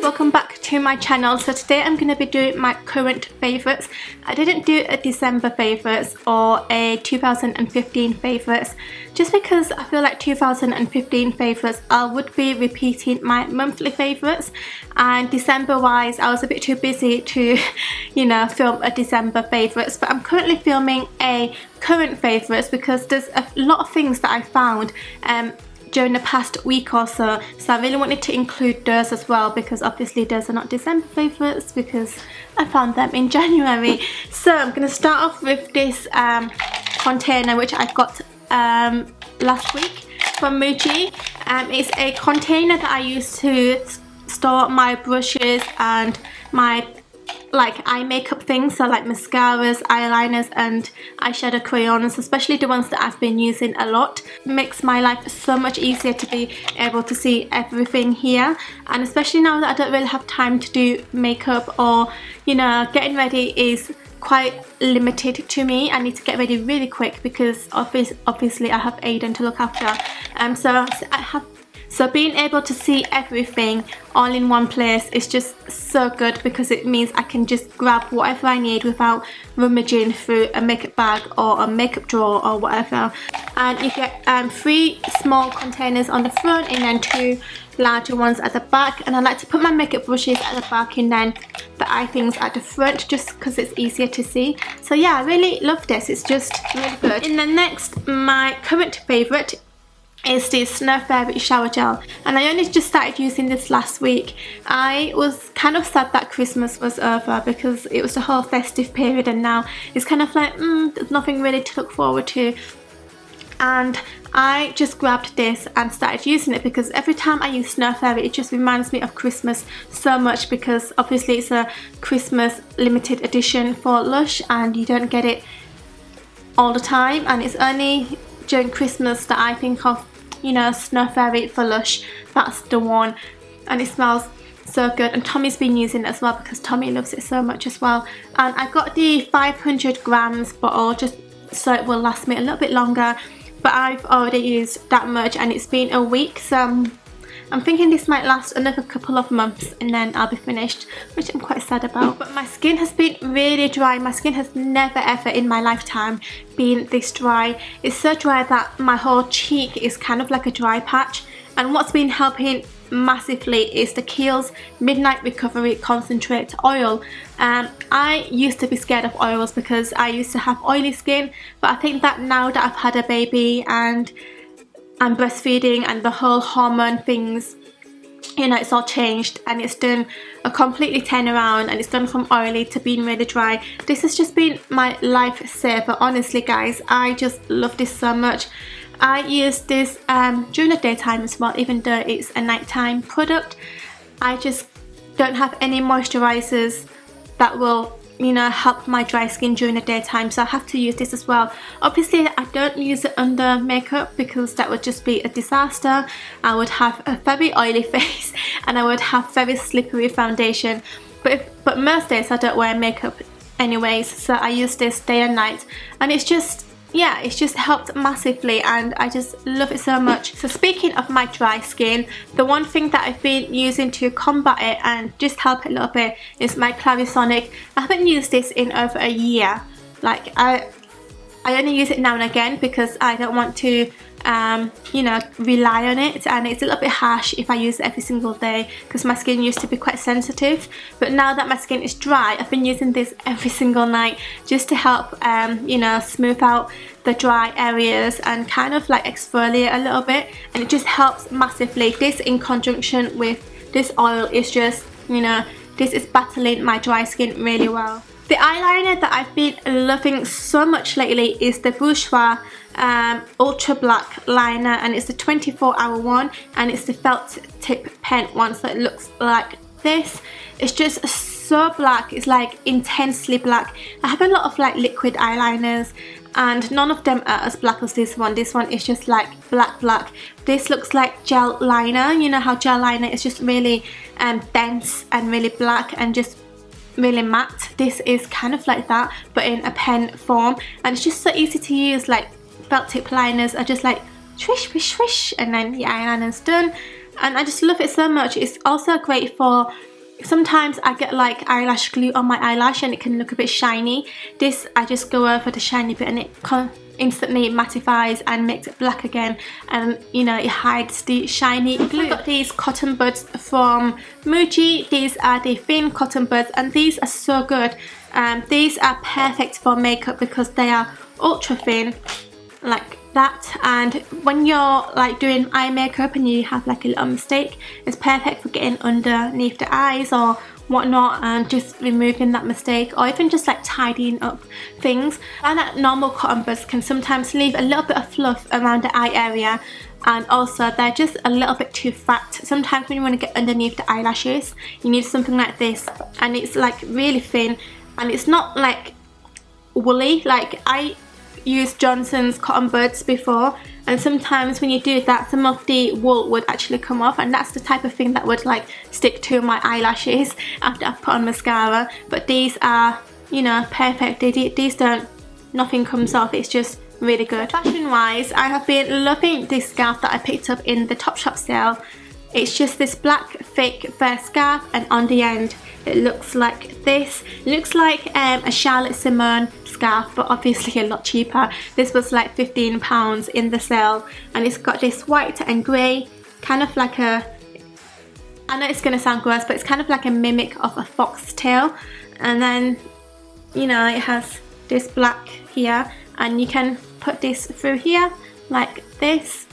welcome back to my channel. So today I'm going to be doing my current favourites. I didn't do a December favourites or a 2015 favourites just because I feel like 2015 favourites I would be repeating my monthly favourites, and December wise I was a bit too busy to film a December favourites, but I'm currently filming a current favourites because there's a lot of things that I found during the past week or so, I really wanted to include those as well, because obviously those are not December favourites because I found them in January. So I'm going to start off with this container which I got last week from Muji. It's a container that I use to store my brushes and my eye makeup things, so like mascaras, eyeliners and eyeshadow crayons, especially the ones that I've been using a lot. It makes my life so much easier to be able to see everything here, and especially now that I don't really have time to do makeup, or getting ready is quite limited to me. I need to get ready really quick because obviously I have Aiden to look after, so being able to see everything all in one place is just so good, because it means I can just grab whatever I need without rummaging through a makeup bag or a makeup drawer or whatever. And you get 3 small containers on the front and then 2 larger ones at the back, and I like to put my makeup brushes at the back and then the eye things at the front just because it's easier to see. So yeah, I really love this, it's just really good. And then next, my current favourite is this Snow Fairy shower gel, and I only just started using this last week. I was kind of sad that Christmas was over because it was the whole festive period, and now it's kind of like there's nothing really to look forward to. And I just grabbed this and started using it because every time I use Snow Fairy it just reminds me of Christmas so much, because obviously it's a Christmas limited edition for LUSH and you don't get it all the time, and it's only during Christmas that I think of Snow Fairy for LUSH. That's the one, and it smells so good, and Tommy's been using it as well because Tommy loves it so much as well. And I got the 500 grams bottle just so it will last me a little bit longer, but I've already used that much and it's been a week, so I'm thinking this might last another couple of months and then I'll be finished, which I'm quite sad about. But my skin has been really dry. My skin has never ever in my lifetime been this dry. It's so dry that my whole cheek is kind of like a dry patch, and what's been helping massively is the Kiehl's Midnight Recovery Concentrate Oil. I used to be scared of oils because I used to have oily skin, but I think that now that I've had a baby and I'm breastfeeding and the whole hormone things, it's all changed and it's done a completely turn around, and it's gone from oily to being really dry. This has just been my lifesaver, honestly guys. I just love this so much. I use this during the daytime as well, even though it's a nighttime product. I just don't have any moisturizers that will help my dry skin during the daytime, so I have to use this as well. Obviously I don't use it under makeup because that would just be a disaster. I would have a very oily face and I would have very slippery foundation, but most days I don't wear makeup anyways, so I use this day and night, and it's just helped massively and I just love it so much. So speaking of my dry skin, the one thing that I've been using to combat it and just help it a little bit is my Clarisonic. I haven't used this in over a year. Like I only use it now and again because I don't want to rely on it, and it's a little bit harsh if I use it every single day because my skin used to be quite sensitive, but now that my skin is dry I've been using this every single night just to help smooth out the dry areas and kind of like exfoliate a little bit, and it just helps massively. This in conjunction with this oil is just this is battling my dry skin really well. The eyeliner that I've been loving so much lately is the Bourjois Ultra Black Liner, and it's the 24-hour one, and it's the felt tip pen one, so it looks like this. It's just so black, it's like intensely black. I have a lot of like liquid eyeliners and none of them are as black as this one. This one is just like black. This looks like gel liner. You know how gel liner is just really dense and really black and just really matte. This is kind of like that but in a pen form, and it's just so easy to use. Like felt tip liners are just like swish swish swish and then your eyeliner's done, and I just love it so much. It's also great for sometimes I get like eyelash glue on my eyelash and it can look a bit shiny. This, I just go over the shiny bit and it instantly mattifies and makes it black again, and you know, it hides the shiny glue. I got these cotton buds from Muji. These are the thin cotton buds and these are so good. These are perfect for makeup because they are ultra thin like that, and when you're like doing eye makeup and you have like a little mistake, it's perfect for getting underneath the eyes or whatnot and just removing that mistake, or even just like tidying up things. And that normal cotton buds can sometimes leave a little bit of fluff around the eye area, and also they're just a little bit too fat. Sometimes when you want to get underneath the eyelashes, you need something like this, and it's like really thin and it's not like woolly. Like I used Johnson's cotton buds before, and sometimes when you do that, some of the wool would actually come off, and that's the type of thing that would like stick to my eyelashes after I put on mascara. But these are, you know, perfect. These don't, nothing comes off. It's just really good. Fashion wise, I have been loving this scarf that I picked up in the Topshop sale. It's just this black thick fur scarf, and on the end it looks like this. It looks like a Charlotte Simone scarf, but obviously a lot cheaper. This was like £15 in the sale, and it's got this white and grey, kind of like a, I know it's gonna sound gross, but it's kind of like a mimic of a foxtail. And then, you know, it has this black here, and you can put this through here like this,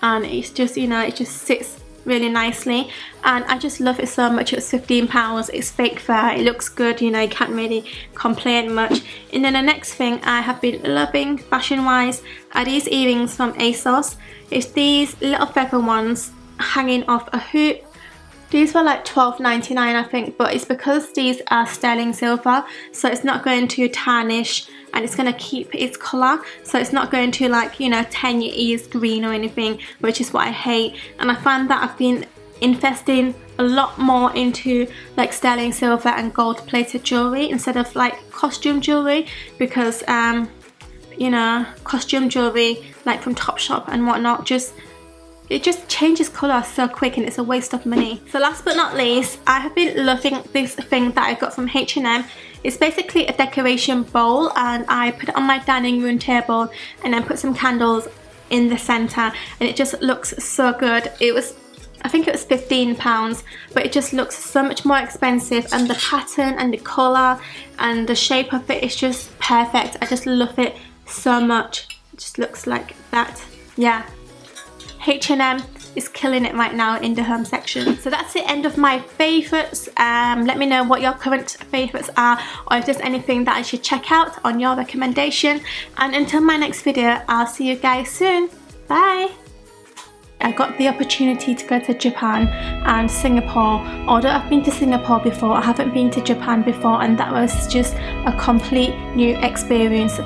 and it's just, you know, it just sits really nicely, and I just love it so much. It's £15. It's fake fur. It looks good, you know, you can't really complain much. And then the next thing I have been loving fashion wise are these earrings from ASOS. It's these little feather ones hanging off a hoop. These were like £12.99 I think, but it's because these are sterling silver, so it's not going to tarnish, and it's going to keep its colour, so it's not going to, like, you know, turn your ears green or anything, which is what I hate. And I find that I've been investing a lot more into like sterling silver and gold plated jewellery instead of like costume jewellery, because you know, costume jewellery like from Topshop and whatnot, it just changes colour so quick and it's a waste of money. So last but not least, I have been loving this thing that I got from H&M. It's basically a decoration bowl, and I put it on my dining room table and then put some candles in the centre, and it just looks so good. It was, I think it was £15, but it just looks so much more expensive, and the pattern and the colour and the shape of it is just perfect. I just love it so much. It just looks like that. Yeah. H&M is killing it right now in the home section. So that's the end of my favourites. Let me know what your current favourites are, or if there's anything that I should check out on your recommendation. And until my next video, I'll see you guys soon. Bye! I got the opportunity to go to Japan and Singapore. Although I've been to Singapore before, I haven't been to Japan before, and that was just a complete new experience.